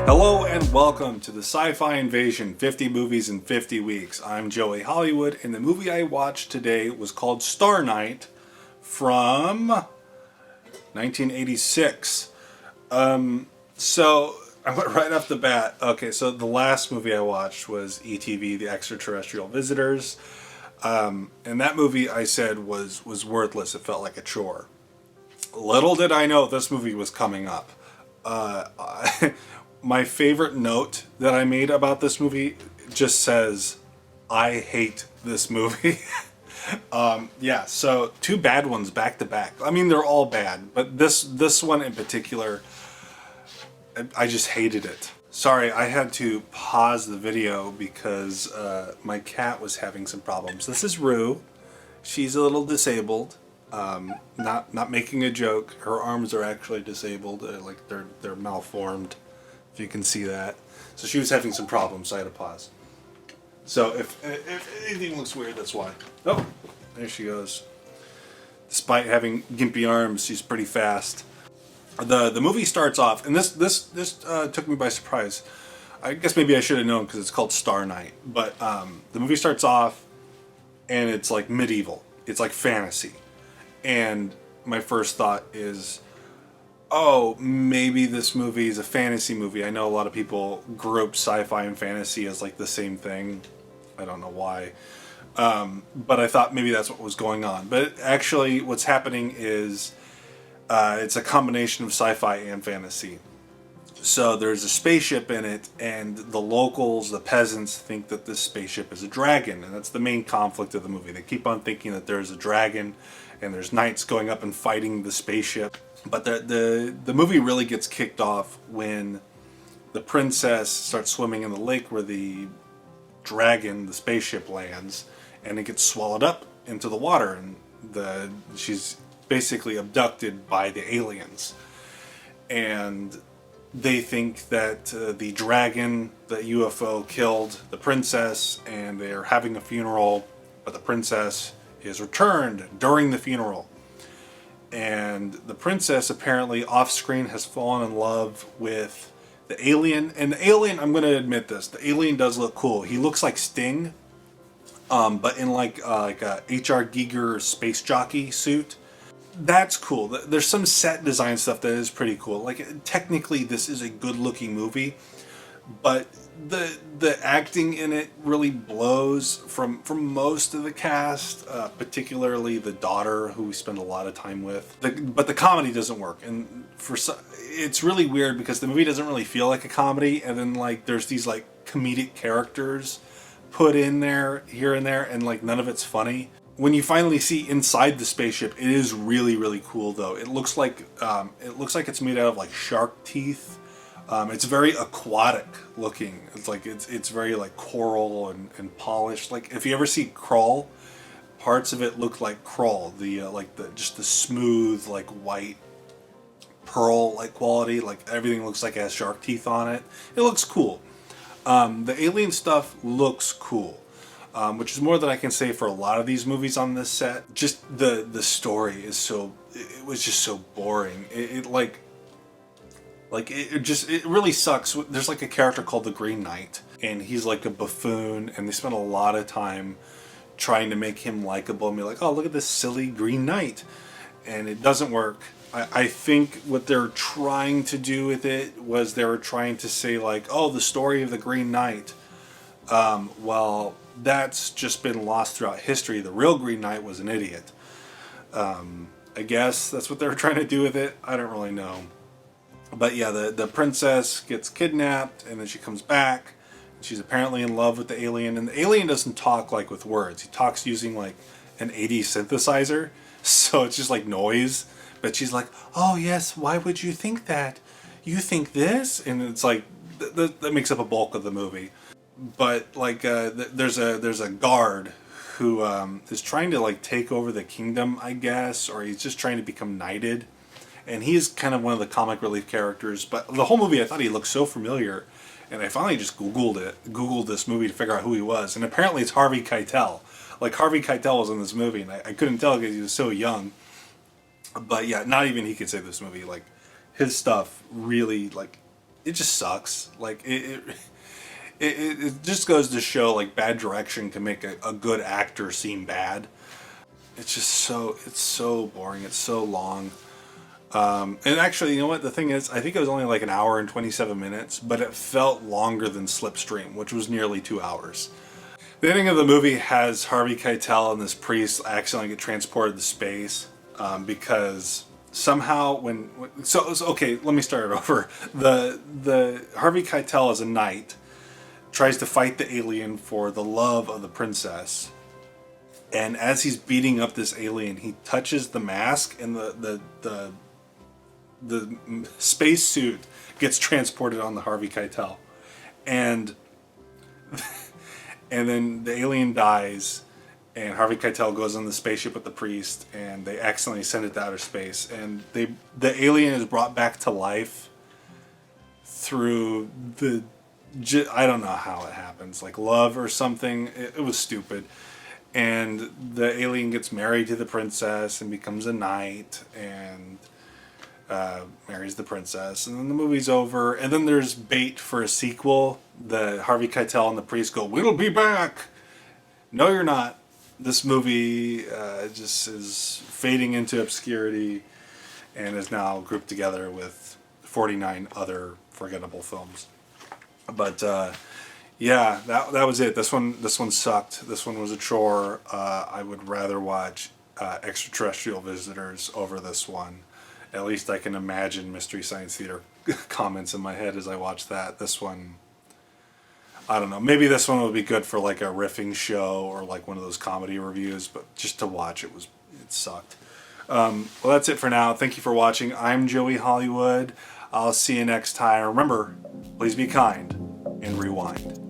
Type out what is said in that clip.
Hello and welcome to the Sci-Fi Invasion 50 Movies in 50 Weeks. I'm Joey Hollywood, and the movie I watched today was called Star Night from 1986. So I went right off the bat. Okay, so the last movie I watched was ETV, The Extraterrestrial Visitors. And that movie I said was worthless. It felt like a chore. Little did I know this movie was coming up. My favorite note that I made about this movie just says, I hate this movie. Yeah, so two bad ones back to back. I mean, they're all bad, but this one in particular, I just hated it. Sorry, I had to pause the video because my cat was having some problems. This is Rue. She's a little disabled. Not making a joke. Her arms are actually disabled. Like they're malformed, if you can see that. So she was having some problems, so I had to pause. So if anything looks weird, that's why. Oh, there she goes. Despite having gimpy arms, she's pretty fast. The movie starts off, and this took me by surprise. I guess maybe I should have known because it's called Star Night. But the movie starts off, and it's like medieval. It's like fantasy. And my first thought is, oh, maybe this movie is a fantasy movie. I know a lot of people group sci-fi and fantasy as like the same thing. I don't know why. But I thought maybe that's what was going on. But actually what's happening is it's a combination of sci-fi and fantasy. So there's a spaceship in it, and the locals, the peasants, think that this spaceship is a dragon. And that's the main conflict of the movie. They keep on thinking that there's a dragon, and there's knights going up and fighting the spaceship. But the movie really gets kicked off when the princess starts swimming in the lake where the dragon, the spaceship, lands, and it gets swallowed up into the water, and she's basically abducted by the aliens. And they think that the dragon, the UFO, killed the princess, and they're having a funeral, but the princess is returned during the funeral. And the princess apparently off-screen has fallen in love with the alien. And the alien, I'm going to admit this, the alien does look cool. He looks like Sting, but in like a H.R. Giger space jockey suit. That's cool. There's some set design stuff that is pretty cool. Like, technically this is a good-looking movie, but the acting in it really blows from most of the cast, particularly the daughter, who we spend a lot of time with. But the comedy doesn't work, and it's really weird because the movie doesn't really feel like a comedy, and then like there's these like comedic characters put in there here and there, and like none of it's funny. When you finally see inside the spaceship, it is really, really cool though. It looks like it's made out of like shark teeth. It's very aquatic looking. It's like it's very like coral and polished. Like if you ever see Crawl, parts of it look like Crawl. Just the smooth like white pearl like quality. Like everything looks like it has shark teeth on it. It looks cool. The alien stuff looks cool. Which is more than I can say for a lot of these movies on this set. Just the story is it was just so boring. It really sucks. There's like a character called the Green Knight, and he's like a buffoon, and they spend a lot of time trying to make him likable and be like, oh, look at this silly Green Knight. And it doesn't work. I think what they're trying to do with it was they were trying to say like, oh, the story of the Green Knight. Well, that's just been lost throughout history. The real Green Knight was an idiot. I guess that's what they were trying to do with it. I don't really know. But yeah, the princess gets kidnapped, and then she comes back. She's apparently in love with the alien, and the alien doesn't talk like with words. He talks using like an 80s synthesizer, so it's just like noise. But she's like, oh yes, why would you think that? You think this? And it's like, that makes up a bulk of the movie. But like there's a guard who is trying to like take over the kingdom, I guess, or he's just trying to become knighted, and he's kind of one of the comic relief characters. But the whole movie I thought he looked so familiar, and I finally just googled this movie to figure out who he was, and apparently it's Harvey Keitel. Like Harvey Keitel was in this movie, and I couldn't tell because he was so young. But yeah, not even he could say this movie. Like his stuff really like it just sucks. Like it just goes to show like bad direction can make a good actor seem bad. It's just it's so boring. It's so long. And actually, you know what? The thing is, I think it was only like an hour and 27 minutes, but it felt longer than Slipstream, which was nearly 2 hours. The ending of the movie has Harvey Keitel and this priest accidentally get transported to space because somehow okay, let me start it over. The Harvey Keitel is a knight, tries to fight the alien for the love of the princess, and as he's beating up this alien, he touches the mask, and the space suit gets transported on the Harvey Keitel, and and then the alien dies, and Harvey Keitel goes on the spaceship with the priest, and they accidentally send it to outer space, and the alien is brought back to life through I don't know how it happens, like love or something. It was stupid. And the alien gets married to the princess and becomes a knight and marries the princess. And then the movie's over. And then there's bait for a sequel. The Harvey Keitel and the priest go, "We'll be back." No, you're not. This movie just is fading into obscurity and is now grouped together with 49 other forgettable films. But yeah, that was it. This one sucked. This one was a chore. I would rather watch Extraterrestrial Visitors over this one. At least I can imagine Mystery Science Theater comments in my head as I watch that. This one, I don't know. Maybe this one would be good for like a riffing show or like one of those comedy reviews, but just to watch it sucked. Well, that's it for now. Thank you for watching. I'm Joey Hollywood. I'll see you next time. Remember, please be kind and rewind.